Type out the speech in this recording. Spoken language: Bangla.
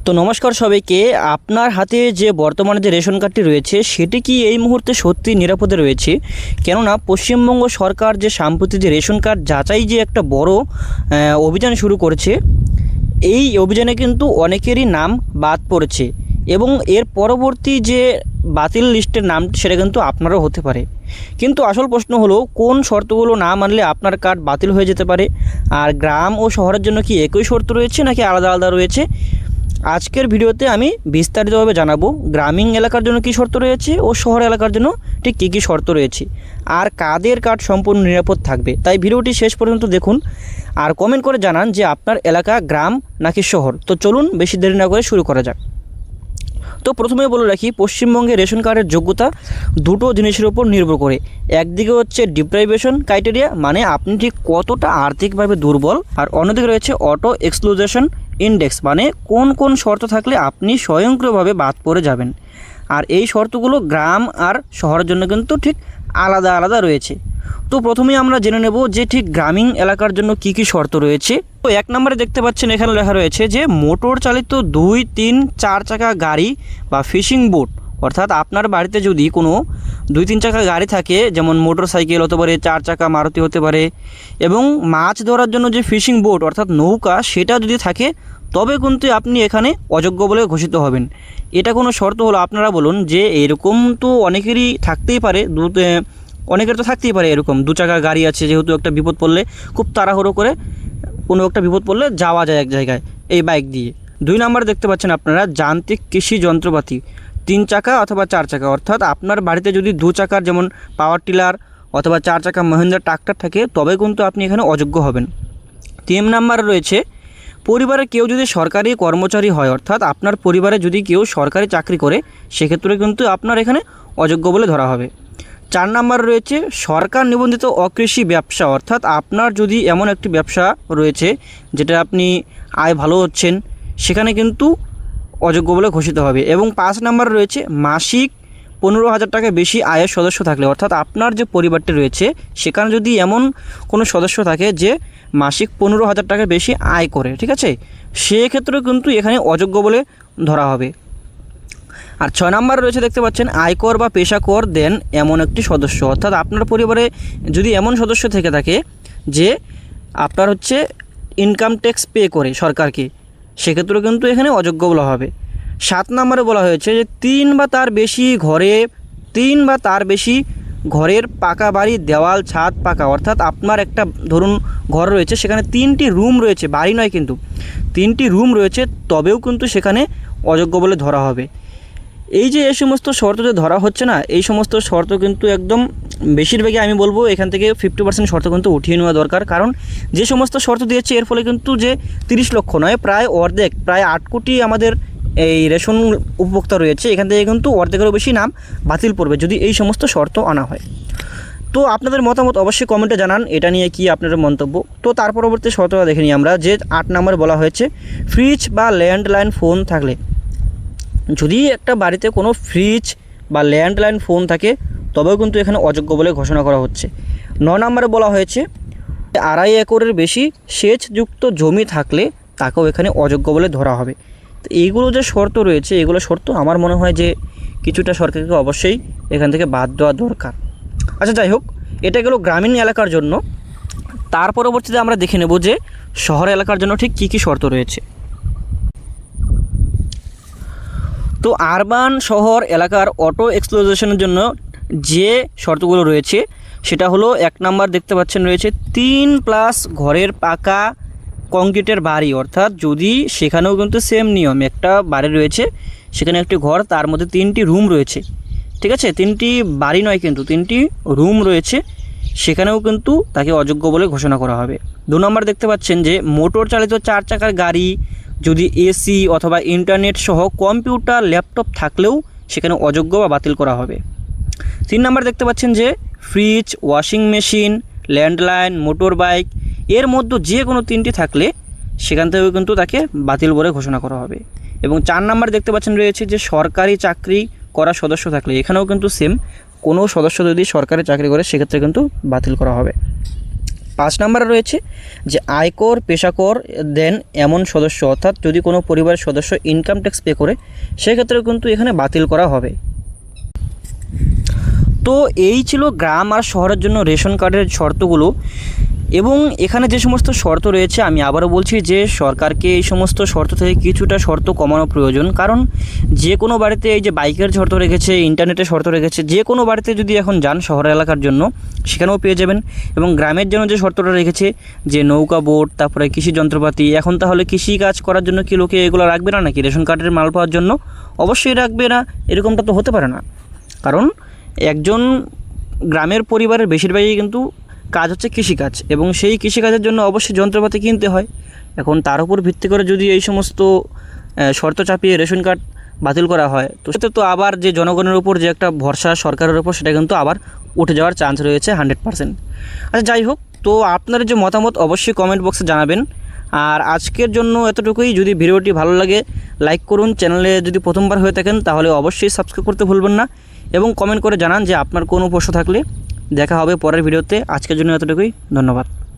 তো নমস্কার সবাইকে। আপনার হাতে যে বর্তমানে যে রেশন কার্ডটি রয়েছে সেটি কি এই মুহূর্তে সত্যি নিরাপদে রয়েছে? কেননা পশ্চিমবঙ্গ সরকার যে সাম্প্রতিক যে রেশন কার্ড যাচাই যে একটা বড় অভিযান শুরু করেছে, এই অভিযানে কিন্তু অনেকেরই নাম বাদ পড়েছে এবং এর পরবর্তী যে বাতিল লিস্টের নাম সেটা কিন্তু আপনারও হতে পারে। কিন্তু আসল প্রশ্ন হলো, কোন শর্তগুলো না মানলে আপনার কার্ড বাতিল হয়ে যেতে পারে? আর গ্রাম ও শহরের জন্য কি একই শর্ত রয়েছে নাকি আলাদা আলাদা রয়েছে? আজকের ভিডিওতে আমি বিস্তারিতভাবে জানাবো গ্রামীণ এলাকার জন্য কী শর্ত রয়েছে ও শহর এলাকার জন্য ঠিক কী কী শর্ত রয়েছে, আর কাদের কার্ড সম্পূর্ণ নিরাপদ থাকবে। তাই ভিডিওটি শেষ পর্যন্ত দেখুন আর কমেন্ট করে জানান যে আপনার এলাকা গ্রাম নাকি শহর। তো চলুন বেশি দেরি না করে শুরু করা যাক। তো প্রথমে বলে রাখি, পশ্চিমবঙ্গে রেশন কার্ডের যোগ্যতা দুটো জিনিসের উপর নির্ভর করে। একদিকে হচ্ছে ডিপ্রাইভেশন ক্রাইটেরিয়া, মানে আপনি ঠিক কতটা আর্থিকভাবে দুর্বল, আর অন্যদিকে রয়েছে অটো এক্সক্লুজেশন ইন্ডেক্স, মানে কোন কোন শর্ত থাকলে আপনি স্বয়ংক্রিয়ভাবে বাদ পড়ে যাবেন। আর এই শর্তগুলো গ্রাম আর শহরের জন্য কিন্তু ঠিক আলাদা আলাদা রয়েছে। তো প্রথমেই আমরা জেনে নেব যে ঠিক গ্রামীণ এলাকার জন্য কি কি শর্ত রয়েছে। তো এক নম্বরে দেখতে পাচ্ছেন এখানে লেখা রয়েছে যে মোটর চালিত 2, 3, 4 চাকা গাড়ি বা ফিশিং বোট, অর্থাৎ আপনার বাড়িতে যদি কোনো 2, 3 চাকা গাড়ি থাকে, যেমন মোটর সাইকেল হতে পারে, 4 চাকা মারুতি হতে পারে, এবং মাছ ধরার জন্য যে ফিশিং বোট অর্থাৎ নৌকা সেটা যদি থাকে, তবে কিন্তু আপনি এখানে অযোগ্য বলে ঘোষিত হবেন। এটা কোনো শর্ত হলো? আপনারা বলুন যে এরকম তো অনেকেরই থাকতেই পারে, অনেকের তো থাকতেই পারে এরকম 2 চাকা গাড়ি আছে, যেহেতু একটা বিপদ পড়লে খুব তাড়াহুড়ো করে কোনো একটা বিপদ পড়লে যাওয়া যায় এক জায়গায় এই বাইক দিয়ে। 2 নম্বর দেখতে পাচ্ছেন আপনারা যান্ত্রিক কৃষি যন্ত্রপাতি 3 চাকা অথবা 4 চাকা, অর্থাৎ আপনার বাড়িতে যদি 2 চাকার যেমন পাওয়ার টিলার অথবা 4 চাকা মহিন্দ্রা ট্রাক্টর থাকে, তবে কিন্তু আপনি এখানে অযোগ্য হবেন। 3 নম্বর রয়েছে পরিবারে কেউ যদি সরকারি কর্মচারী হয়, অর্থাৎ আপনার পরিবারে যদি কেউ সরকারি চাকরি করে, সেক্ষেত্রে কিন্তু আপনার এখানে অযোগ্য বলে ধরা হবে। 4 নম্বর রয়েছে সরকার নিবন্ধিত অকৃষি ব্যবসা, অর্থাৎ আপনার যদি এমন একটি ব্যবসা রয়েছে যেটা আপনি আয় ভালো হচ্ছেন, সেখানে কিন্তু অযোগ্য বলে ঘোষিত হবে। এবং 5 নম্বর রয়েছে মাসিক 15,000 টাকা বেশি আয়ের সদস্য থাকলে, অর্থাৎ আপনার যে পরিবারটি রয়েছে সেখানে যদি এমন কোনো সদস্য থাকে যে মাসিক 15,000 টাকা বেশি আয় করে, ঠিক আছে, সেক্ষেত্রেও কিন্তু এখানে অযোগ্য বলে ধরা হবে। আর 6 নম্বর রয়েছে দেখতে পাচ্ছেন আয়কর বা পেশা কর দেন এমন একটি সদস্য, অর্থাৎ আপনার পরিবারে যদি এমন সদস্য থেকে থাকে যে আপনার হচ্ছে ইনকাম ট্যাক্স পে করে সরকারকে, সেক্ষেত্রেও কিন্তু এখানে অযোগ্য বলা হবে। 7 নম্বরে বলা হয়েছে যে 3 বা তার বেশি ঘরের পাকা বাড়ি, দেওয়াল, ছাদ পাকা, অর্থাৎ আপনার একটা ধরুন ঘর রয়েছে, সেখানে 3টি রুম রয়েছে, বাড়ি নয় কিন্তু 3টি রুম রয়েছে, তবেও কিন্তু সেখানে অযোগ্য বলে ধরা হবে। এই যে এই সমস্ত শর্ত যে ধরা হচ্ছে না, এই সমস্ত শর্ত কিন্তু একদম বেশিরভাগই আমি বলবো এখান থেকে 50% শর্ত কিন্তু উঠিয়ে নেওয়া দরকার। কারণ যে সমস্ত শর্ত দিয়েছে এর ফলে কিন্তু যে 30 লক্ষ নয়, প্রায় অর্ধেক, প্রায় 8 কোটি আমাদের এই রেশন উপভোক্তা রয়েছে, এখান থেকে কিন্তু অর্ধেকেরও বেশি নাম বাতিল পড়বে যদি এই সমস্ত শর্ত আনা হয়। তো আপনাদের মতামত অবশ্যই কমেন্টে জানান এটা নিয়ে কি আপনাদের মন্তব্য। তো তার পরবর্তী শর্তটা দেখে নিই আমরা, যে 8 নম্বরে বলা হয়েছে ফ্রিজ বা ল্যান্ডলাইন ফোন থাকলে, যদি একটা বাড়িতে কোনো ফ্রিজ বা ল্যান্ডলাইন ফোন থাকে তবেও কিন্তু এখানে অযোগ্য বলে ঘোষণা করা হচ্ছে। 9 নম্বরে বলা হয়েছে 2.5 একরের বেশি সেচযুক্ত জমি থাকলে তাকেও এখানে অযোগ্য বলে ধরা হবে। তো এইগুলো যে শর্ত রয়েছে, এগুলো শর্ত আমার মনে হয় যে কিছুটা সরকারকে অবশ্যই এখান থেকে বাদ দেওয়া দরকার। আচ্ছা, যাই হোক, এটা গেল গ্রামীণ এলাকার জন্য। তার পরবর্তীতে আমরা দেখে নেব যে শহর এলাকার জন্য ঠিক কী কী শর্ত রয়েছে। তো আরবান শহর এলাকার অটো এক্সক্লুজেশনের জন্য যে শর্তগুলো রয়েছে সেটা হলো, 1 নম্বর দেখতে পাচ্ছেন রয়েছে 3+ ঘরের পাকা কংক্রিটের বাড়ি, অর্থাৎ যদি সেখানেও কিন্তু সেম নিয়ম, একটা বাড়ি রয়েছে সেখানে একটি ঘর, তার মধ্যে 3টি রুম রয়েছে, ঠিক আছে, 3টি বাড়ি নয় কিন্তু 3টি রুম রয়েছে, সেখানেও কিন্তু তাকে অযোগ্য বলে ঘোষণা করা হবে। 2 নম্বর দেখতে পাচ্ছেন যে মোটর চালিত 4 চাকার গাড়ি, যদি এসি অথবা ইন্টারনেট সহ কম্পিউটার, ল্যাপটপ থাকলেও সেখানে অযোগ্য বা বাতিল করা হবে। 3 নম্বর দেখতে পাচ্ছেন যে fridge, washing machine, landline, motor bike এর মধ্যে যে কোনো 3টি থাকলে সেখান থেকেও কিন্তু তাকে বাতিল বলে ঘোষণা করা হবে। এবং 4 নম্বর দেখতে পাচ্ছেন রয়েছে যে সরকারি চাকরি করা সদস্য থাকলে, এখানেও কিন্তু সেম, কোনো সদস্য যদি সরকারি চাকরি করে সেক্ষেত্রে কিন্তু বাতিল করা হবে। 5 নম্বরে রয়েছে যে আয়কর পেশাকর দেন এমন সদস্য, অর্থাৎ যদি কোনো পরিবারের সদস্য ইনকাম ট্যাক্স পে করে সেক্ষেত্রে কিন্তু এখানে বাতিল করা হবে। তো এই ছিল গ্রাম আর শহরের জন্য রেশন কার্ডের শর্তগুলো। এবং এখানে যে সমস্ত শর্ত রয়েছে আমি আবারও বলছি যে সরকারকে এই সমস্ত শর্ত থেকে কিছুটা শর্ত কমানো প্রয়োজন, কারণ যে কোনো বাড়িতে এই যে বাইকের শর্ত রেখেছে, ইন্টারনেটের শর্ত রেখেছে, যে কোনো বাড়িতে যদি এখন যান শহর এলাকার জন্য সেখানেও পেয়ে যাবেন। এবং গ্রামের জন্য যে শর্তটা রেখেছে যে নৌকা বোট, তারপরে কৃষি যন্ত্রপাতি, এখন তাহলে কৃষি কাজ করার জন্য কি লোকে এগুলো রাখবে না নাকি রেশন কার্ডের মাল পাওয়ার জন্য? অবশ্যই রাখবে না, এরকমটা তো হতে পারে না। কারণ একজন গ্রামের পরিবারের বেশিরভাগই কিন্তু কাজ হচ্ছে কৃষিকাজ, এবং সেই কৃষিকাজের জন্য অবশ্যই যন্ত্রপাতি কিনতে হয়। এখন তার উপর ভিত্তি করে যদি এই সমস্ত শর্ত চাপিয়ে রেশন কার্ড বাতিল করা হয়, তো সেটা তো আবার যে জনগণের উপর যে একটা ভরসা সরকারের উপর, সেটা কিন্তু আবার উঠে যাওয়ার চান্স রয়েছে 100%। আচ্ছা, যাই হোক, তো আপনার যে মতামত অবশ্যই কমেন্ট বক্সে জানাবেন। আর আজকের জন্য এতটুকুই। যদি ভিডিওটি ভালো লাগে লাইক করুন, চ্যানেলে যদি প্রথমবার হয়ে থাকেন তাহলে অবশ্যই সাবস্ক্রাইব করতে ভুলবেন না, এবং কমেন্ট করে জানান যে আপনার কোনো প্রশ্ন থাকলে। দেখা হবে পরের ভিডিওতে। আজকের জন্য এতটুকুই, ধন্যবাদ।